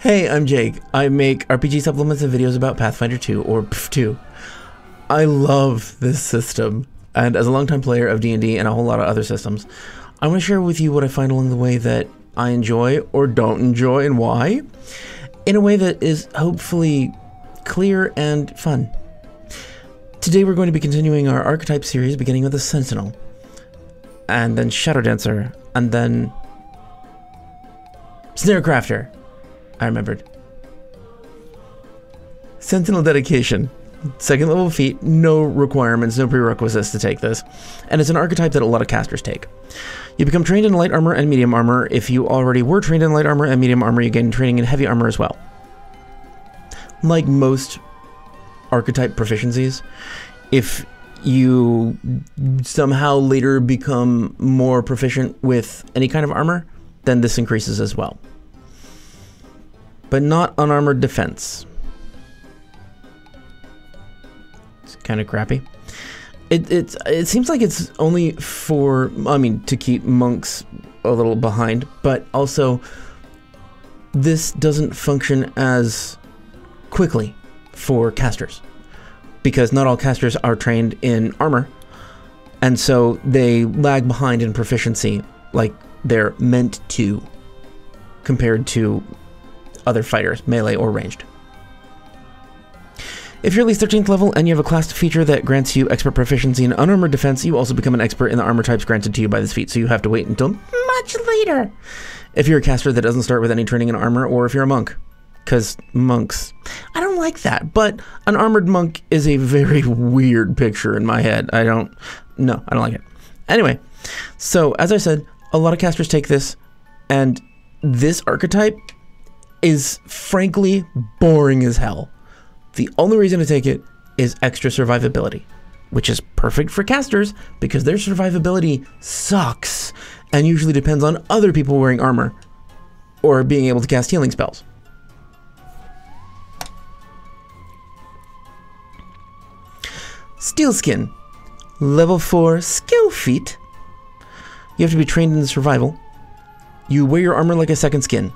Hey, I'm Jake. I make RPG supplements and videos about Pathfinder 2, or PF2. I love this system, and as a longtime player of D&D and a whole lot of other systems, I want to share with you what I find along the way that I enjoy or don't enjoy and why, in a way that is hopefully clear and fun. Today we're going to be continuing our Archetype series, beginning with the Sentinel, and then Shadowdancer, and then Snarecrafter. I remembered. Sentinel Dedication. Second level feat, no requirements, no prerequisites to take this. And it's an archetype that a lot of casters take. You become trained in light armor and medium armor. If you already were trained in light armor and medium armor, you gain training in heavy armor as well. Like most archetype proficiencies, if you somehow later become more proficient with any kind of armor, then this increases as well. But not unarmored defense. It's kind of crappy. It seems like it's only for, I mean, to keep monks a little behind, but also this doesn't function as quickly for casters, because not all casters are trained in armor, and so they lag behind in proficiency like they're meant to, compared to other fighters, melee or ranged. If you're at least 13th level and you have a class feature that grants you expert proficiency in unarmored defense, you also become an expert in the armor types granted to you by this feat, so you have to wait until much later if you're a caster that doesn't start with any training in armor, or if you're a monk. Because monks, I don't like that, but an armored monk is a very weird picture in my head. I don't like it. Anyway, so as I said, a lot of casters take this, and this archetype is frankly boring as hell. The only reason to take it is extra survivability, which is perfect for casters because their survivability sucks and usually depends on other people wearing armor or being able to cast healing spells. Steel Skin, level 4 skill feat. You have to be trained in survival. You wear your armor like a second skin.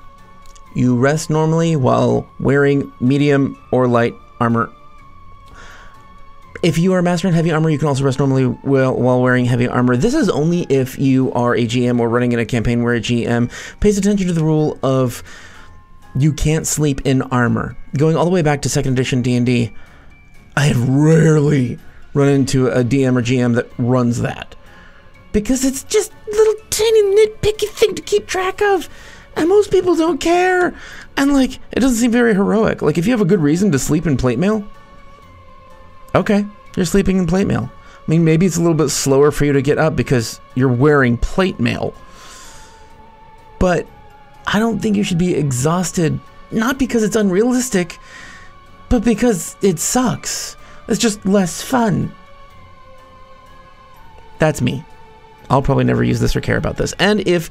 You rest normally while wearing medium or light armor. If you are a master in heavy armor, you can also rest normally while wearing heavy armor. This is only if you are a GM or running in a campaign where a GM pays attention to the rule of you can't sleep in armor. Going all the way back to 2nd edition D&D, I have rarely run into a DM or GM that runs that, because it's just a little tiny nitpicky thing to keep track of. And most people don't care, and like, it doesn't seem very heroic. Like, if you have a good reason to sleep in plate mail, okay, you're sleeping in plate mail. I mean, maybe it's a little bit slower for you to get up because you're wearing plate mail, but I don't think you should be exhausted, not because it's unrealistic, but because it sucks. It's just less fun. That's me. I'll probably never use this or care about this. And if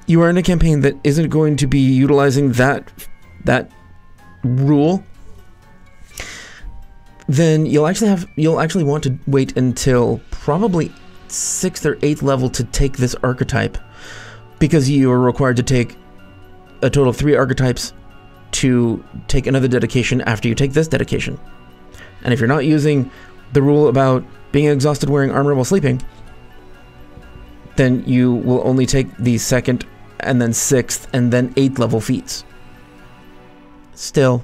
you are in a campaign that isn't going to be utilizing that rule, then you'll actually want to wait until probably 6th or 8th level to take this archetype, because you are required to take a total of 3 archetypes to take another dedication after you take this dedication. And if you're not using the rule about being exhausted wearing armor while sleeping, then you will only take the 2nd and then 6th and then 8th level feats. Still,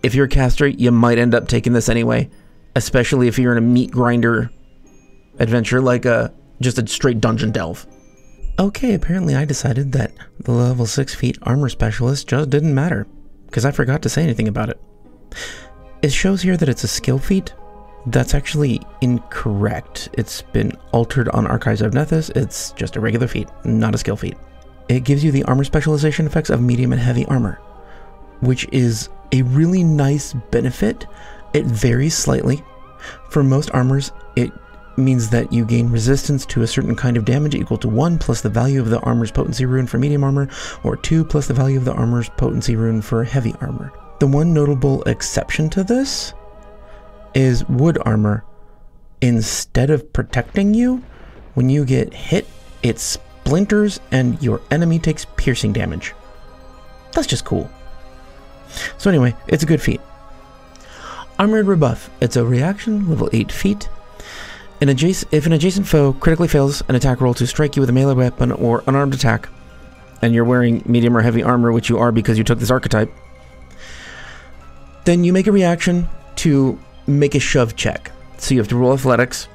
if you're a caster, you might end up taking this anyway, especially if you're in a meat grinder adventure like just a straight dungeon delve. Okay, apparently I decided that the level 6 feat armor specialist just didn't matter, because I forgot to say anything about it. It shows here that it's a skill feat. That's actually incorrect. It's been altered on Archives of Nethys. It's just a regular feat, not a skill feat. It gives you the armor specialization effects of medium and heavy armor, which is a really nice benefit. It varies slightly. For most armors, it means that you gain resistance to a certain kind of damage equal to 1 plus the value of the armor's potency rune for medium armor, or 2 plus the value of the armor's potency rune for heavy armor. The one notable exception to this is wood armor. Instead of protecting you, when you get hit, it splinters and your enemy takes piercing damage. That's just cool. So anyway, it's a good feat. Armored Rebuff. It's a reaction, level 8 feat. If an adjacent foe critically fails an attack roll to strike you with a melee weapon or unarmed attack, and you're wearing medium or heavy armor, which you are because you took this archetype, then you make a reaction to make a shove check. So you have to roll athletics.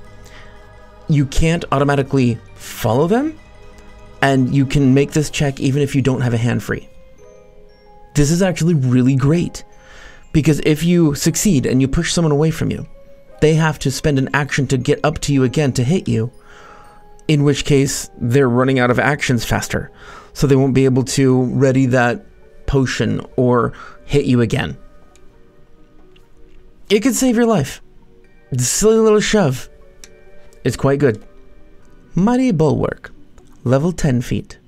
You can't automatically follow them, and you can make this check even if you don't have a hand free. This is actually really great, because if you succeed and you push someone away from you, they have to spend an action to get up to you again to hit you, in which case they're running out of actions faster, so they won't be able to ready that potion or hit you again. It could save your life. The silly little shove. It's quite good. Mighty Bulwark. Level 10 feat.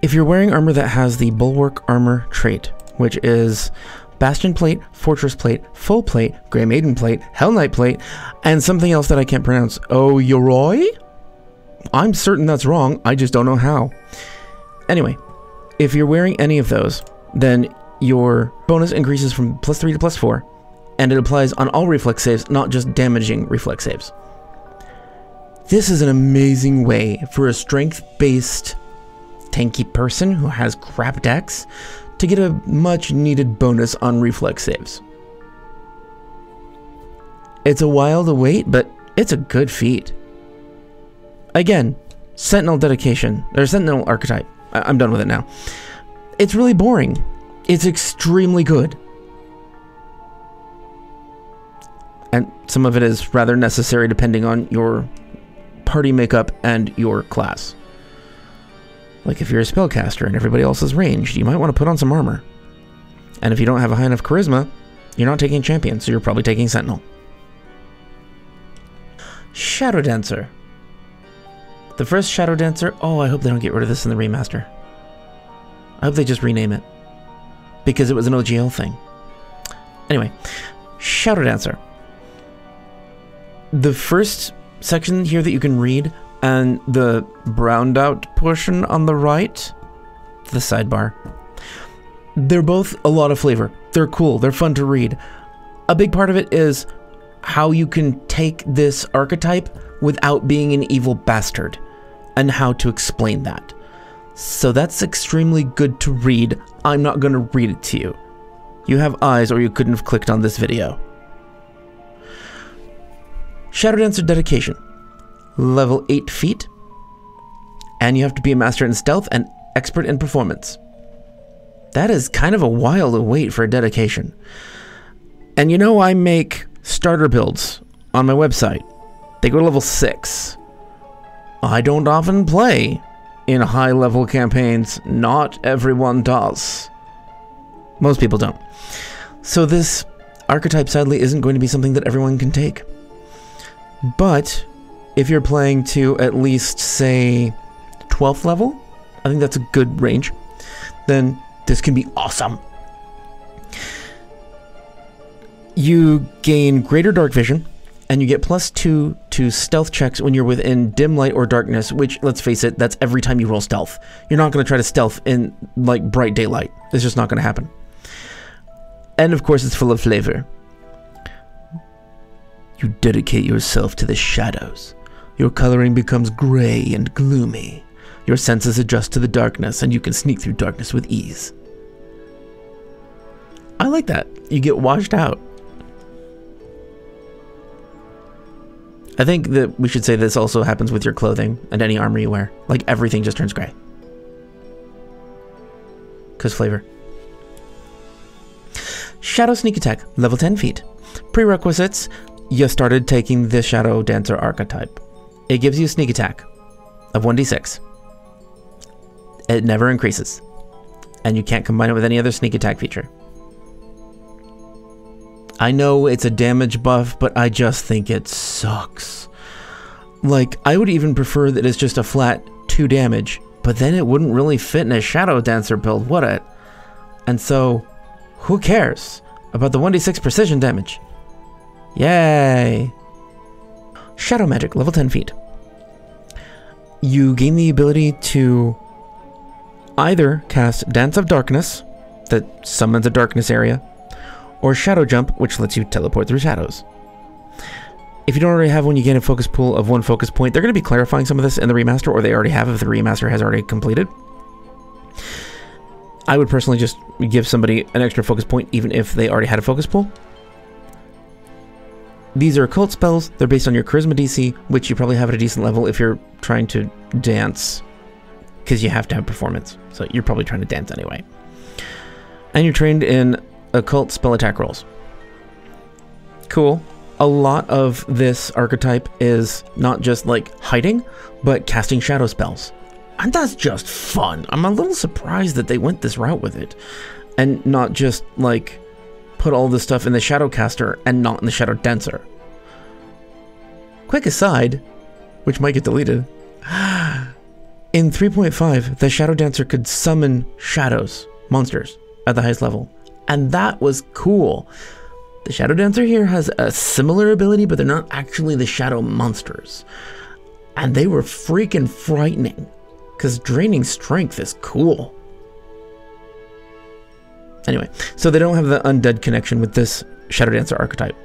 If you're wearing armor that has the Bulwark armor trait, which is Bastion plate, Fortress plate, Full plate, Grey Maiden plate, Hell Knight plate, and something else that I can't pronounce. Oh, Yoroi? I'm certain that's wrong, I just don't know how. Anyway, if you're wearing any of those, then your bonus increases from +3 to +4, and it applies on all reflex saves, not just damaging reflex saves. This is an amazing way for a strength-based tanky person who has crap dex to get a much-needed bonus on reflex saves. It's a while to wait, but it's a good feat. Again, Sentinel Dedication, or Sentinel Archetype. I'm done with it now. It's really boring. It's extremely good. And some of it is rather necessary depending on your party makeup and your class. Like if you're a spellcaster and everybody else is ranged, you might want to put on some armor. And if you don't have a high enough charisma, you're not taking champion, so you're probably taking Sentinel. Shadowdancer. The first Shadowdancer, oh, I hope they don't get rid of this in the remaster. I hope they just rename it, because it was an OGL thing. Anyway, Shadowdancer. The first section here that you can read, and the browned out portion on the right, the sidebar, they're both a lot of flavor. They're cool, they're fun to read. A big part of it is how you can take this archetype without being an evil bastard, and how to explain that. So that's extremely good to read. I'm not going to read it to you. You have eyes or you couldn't have clicked on this video. Shadowdancer Dedication. Level 8 feat. And you have to be a master in stealth and expert in performance. That is kind of a while to wait for a dedication. And you know I make starter builds on my website. They go to level 6. I don't often play in high-level campaigns. Not everyone does. Most people don't. So this archetype, sadly, isn't going to be something that everyone can take. But if you're playing to at least, say, 12th level, I think that's a good range, then this can be awesome. You gain greater dark vision, and you get +2 to stealth checks when you're within dim light or darkness, which, let's face it, that's every time you roll stealth. You're not going to try to stealth in, like, bright daylight. It's just not going to happen. And, of course, it's full of flavor. You dedicate yourself to the shadows. Your coloring becomes gray and gloomy. Your senses adjust to the darkness, and you can sneak through darkness with ease. I like that. You get washed out. I think that we should say this also happens with your clothing and any armor you wear. Like, everything just turns gray. 'Cause flavor. Shadow Sneak Attack, level 10 feat. Prerequisites, you started taking the Shadowdancer archetype. It gives you a sneak attack of 1d6. It never increases. And you can't combine it with any other sneak attack feature. I know it's a damage buff, but I just think it sucks. Like, I would even prefer that it's just a flat 2 damage, but then it wouldn't really fit in a Shadowdancer build, would it? And so, who cares about the 1d6 precision damage? Yay! Shadow Magic, level 10 feat. You gain the ability to either cast Dance of Darkness that summons a darkness area, or Shadow Jump, which lets you teleport through shadows. If you don't already have one, you gain a focus pool of 1 focus point. They're going to be clarifying some of this in the remaster, or they already have if the remaster has already completed. I would personally just give somebody an extra focus point even if they already had a focus pool. These are occult spells. They're based on your charisma DC, which you probably have at a decent level if you're trying to dance, because you have to have performance. So you're probably trying to dance anyway. And you're trained in occult spell attack rolls. Cool. A lot of this archetype is not just like hiding, but casting shadow spells. And that's just fun. I'm a little surprised that they went this route with it. And not just like put all this stuff in the Shadowcaster and not in the Shadowdancer. Quick aside, which might get deleted. In 3.5, the Shadowdancer could summon shadows, monsters, at the highest level. And that was cool. The Shadowdancer here has a similar ability, but they're not actually the shadow monsters. And they were freaking frightening, because draining strength is cool. Anyway, so they don't have the undead connection with this Shadowdancer archetype.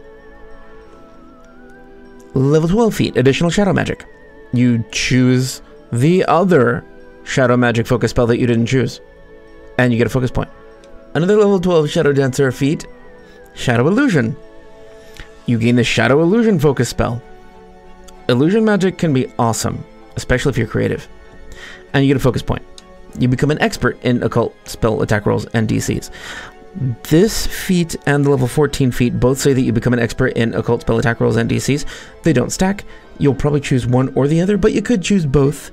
Level 12 feat, additional shadow magic. You choose the other shadow magic focus spell that you didn't choose, and you get a focus point. Another level 12 Shadowdancer feat, Shadow Illusion. You gain the Shadow Illusion focus spell. Illusion magic can be awesome, especially if you're creative. And you get a focus point. You become an expert in occult spell attack rolls and DCs. This feat and the level 14 feat both say that you become an expert in occult spell attack rolls and DCs. They don't stack. You'll probably choose one or the other, but you could choose both.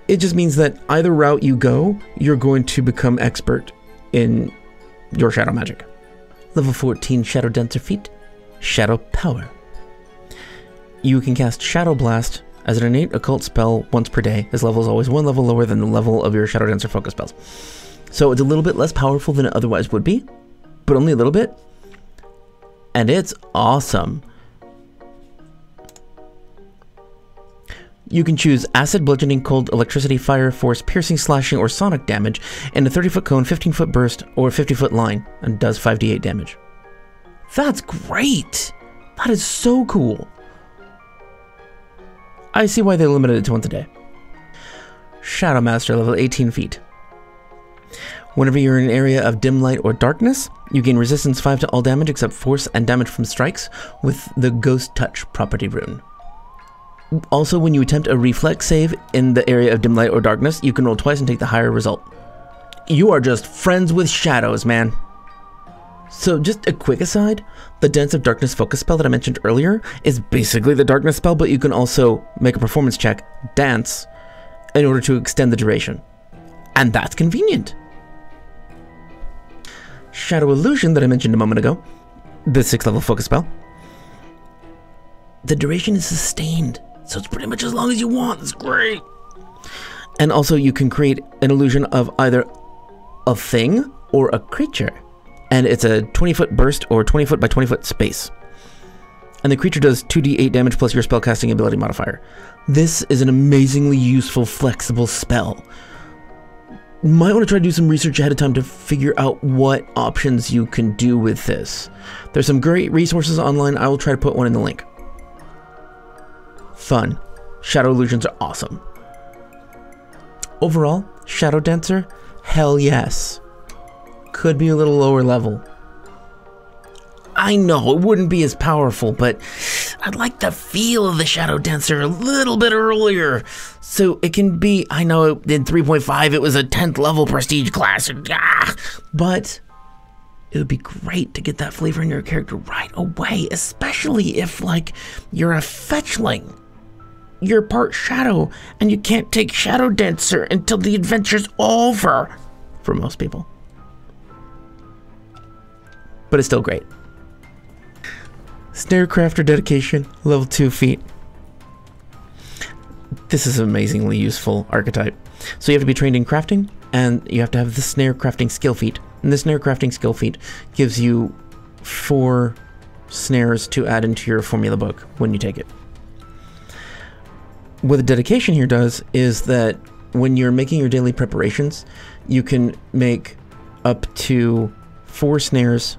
It just means that either route you go, you're going to become expert in your shadow magic. Level 14 Shadowdancer feat, Shadow Power. You can cast Shadow Blast as an innate occult spell once per day. This level is always 1 level lower than the level of your Shadowdancer focus spells. So it's a little bit less powerful than it otherwise would be, but only a little bit. And it's awesome. You can choose Acid, Bludgeoning, Cold, Electricity, Fire, Force, Piercing, Slashing, or Sonic damage in a 30-foot cone, 15-foot burst, or 50-foot line, and does 5d8 damage. That's great! That is so cool. I see why they limited it to once a day. Shadow Master, level 18 feat. Whenever you're in an area of dim light or darkness, you gain resistance 5 to all damage except force and damage from strikes with the Ghost Touch property rune. Also, when you attempt a reflex save in the area of dim light or darkness, you can roll twice and take the higher result. You are just friends with shadows, man. So just a quick aside, the Dance of Darkness focus spell that I mentioned earlier is basically the darkness spell, but you can also make a performance check, dance, in order to extend the duration. And that's convenient. Shadow Illusion that I mentioned a moment ago, the 6th level focus spell. The duration is sustained, so it's pretty much as long as you want. It's great. And also you can create an illusion of either a thing or a creature. And it's a 20-foot burst or 20-foot by 20-foot space. And the creature does 2d8 damage plus your spellcasting ability modifier. This is an amazingly useful, flexible spell. You might want to try to do some research ahead of time to figure out what options you can do with this. There's some great resources online. I will try to put one in the link. Fun. Shadow illusions are awesome. Overall, Shadowdancer, hell yes. Could be a little lower level. I know it wouldn't be as powerful, but I'd like the feel of the Shadowdancer a little bit earlier. So it can be, I know in 3.5 it was a 10th level prestige class, but it would be great to get that flavor in your character right away, especially if, like, you're a fetchling. You're part shadow, and you can't take Shadowdancer until the adventure's over, for most people. But it's still great. Snarecrafter Dedication, level 2 feat. This is an amazingly useful archetype. So you have to be trained in crafting, and you have to have the snare crafting skill feat. And the snare crafting skill feat gives you 4 snares to add into your formula book when you take it. What the dedication here does is that when you're making your daily preparations, you can make up to 4 snares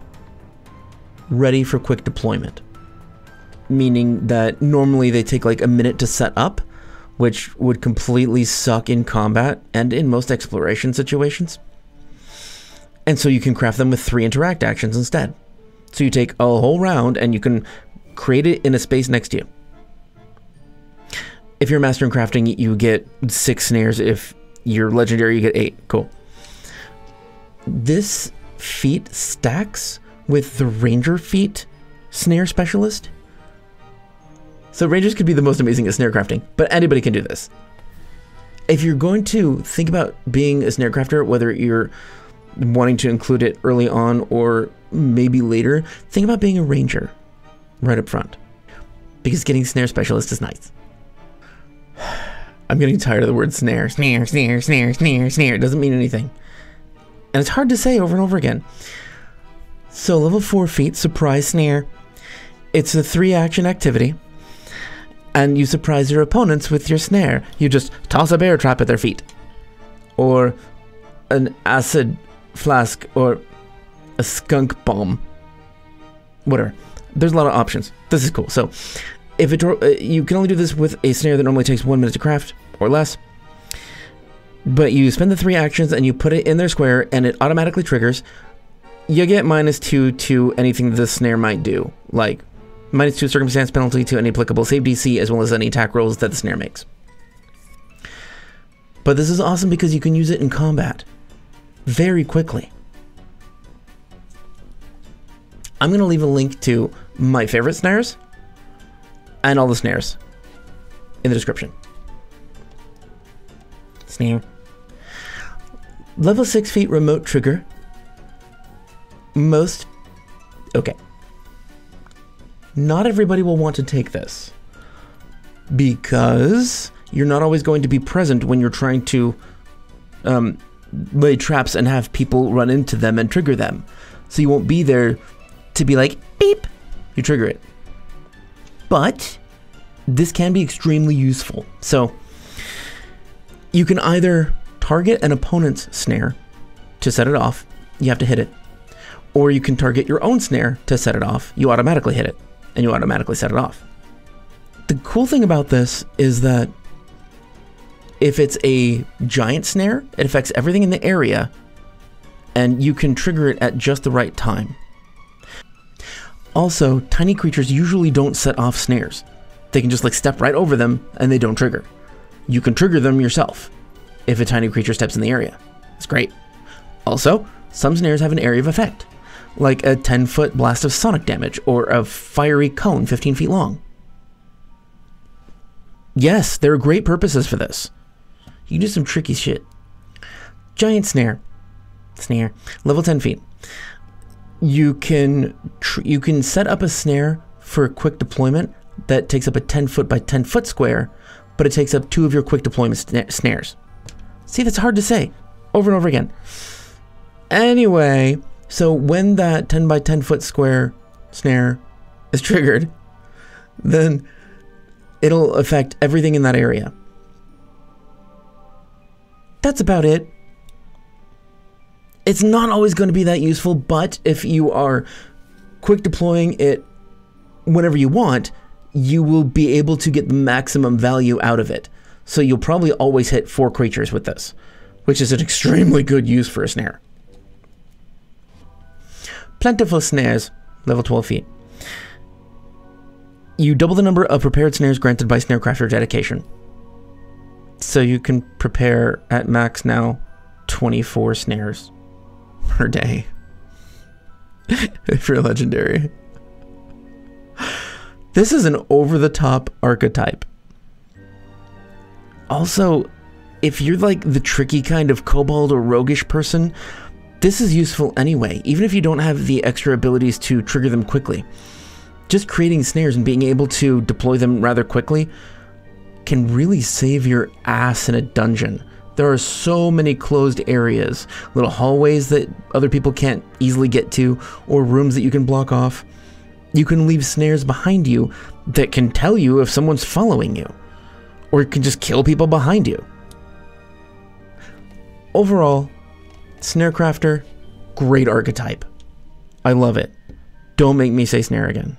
ready for quick deployment. Meaning that normally they take like a minute to set up, which would completely suck in combat and in most exploration situations. And so you can craft them with 3 interact actions instead. So you take a whole round and you can create it in a space next to you. If you're master in crafting, you get 6 snares. If you're legendary, you get 8. Cool. This feat stacks with the ranger feat snare specialist. So rangers could be the most amazing at snare crafting, but anybody can do this. If you're going to think about being a snare crafter, whether you're wanting to include it early on or maybe later, think about being a ranger right up front, because getting snare specialist is nice. I'm getting tired of the word snare. Snare, snare, snare, snare, snare. It doesn't mean anything. And it's hard to say over and over again. So level 4 feat, surprise snare. It's a 3-action activity. And you surprise your opponents with your snare. You just toss a bear trap at their feet. Or an acid flask, or a skunk bomb. Whatever. There's a lot of options. This is cool. So, if you can only do this with a snare that normally takes 1 minute to craft, or less. But you spend the 3 actions and you put it in their square and it automatically triggers. You get -2 to anything the snare might do. Like, -2 circumstance penalty to any applicable save DC, as well as any attack rolls that the snare makes. But this is awesome because you can use it in combat very quickly. I'm going to leave a link to my favorite snares and all the snares in the description. Snare. Level 6 feat remote trigger. Okay. Not everybody will want to take this, because you're not always going to be present when you're trying to lay traps and have people run into them and trigger them. So you won't be there to be like, beep, you trigger it. But this can be extremely useful. So you can either target an opponent's snare to set it off, you have to hit it, or you can target your own snare to set it off, you automatically hit it, and you automatically set it off. The cool thing about this is that if it's a giant snare, it affects everything in the area, and you can trigger it at just the right time. Also, tiny creatures usually don't set off snares. They can just like step right over them and they don't trigger. You can trigger them yourself if a tiny creature steps in the area. It's great. Also, some snares have an area of effect, like a 10-foot blast of sonic damage or a fiery cone 15 feet long. Yes, there are great purposes for this. You can do some tricky shit. Giant snare. Snare. Level 10 feet. You can set up a snare for quick deployment that takes up a 10-foot by 10-foot square, but it takes up 2 of your quick deployment snares. See, that's hard to say over and over again. Anyway, so when that 10 by 10 foot square snare is triggered, then it'll affect everything in that area. That's about it. It's not always going to be that useful, but if you are quick deploying it whenever you want, you will be able to get the maximum value out of it. So you'll probably always hit 4 creatures with this, which is an extremely good use for a snare. Plentiful Snares, level 12 feet. You double the number of prepared snares granted by Snarecrafter Dedication. So you can prepare at max now 24 snares per day. If you're legendary. This is an over-the-top archetype. Also, if you're like the tricky kind of kobold or roguish person, this is useful anyway, even if you don't have the extra abilities to trigger them quickly. Just creating snares and being able to deploy them rather quickly can really save your ass in a dungeon. There are so many closed areas, little hallways that other people can't easily get to, or rooms that you can block off. You can leave snares behind you that can tell you if someone's following you, or it can just kill people behind you. Overall, Snarecrafter great archetype. I love it. Don't make me say snare again.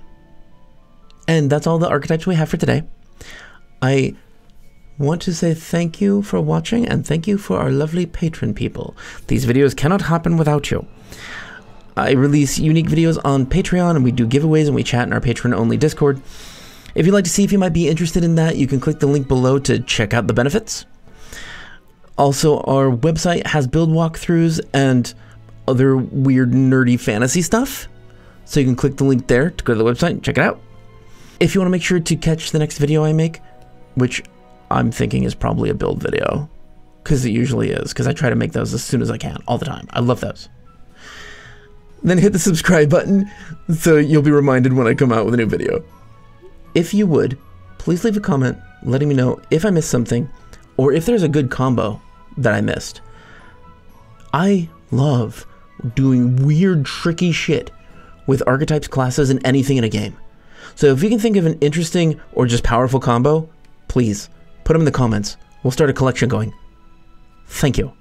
And that's all the archetypes we have for today. I want to say thank you for watching, and thank you for our lovely patron people. These videos cannot happen without you. I release unique videos on Patreon, and we do giveaways, and we chat in our patron-only Discord. If you'd like to see if you might be interested in that, you can click the link below to check out the benefits. Also, our website has build walkthroughs and other weird, nerdy fantasy stuff. So you can click the link there to go to the website and check it out. If you want to make sure to catch the next video I make, which I'm thinking is probably a build video, because it usually is, because I try to make those as soon as I can, all the time. I love those. Then hit the subscribe button so you'll be reminded when I come out with a new video. If you would, please leave a comment letting me know if I missed something, or if there's a good combo that I missed. I love doing weird, tricky shit with archetypes, classes, and anything in a game. So if you can think of an interesting or just powerful combo, please put them in the comments. We'll start a collection going. Thank you.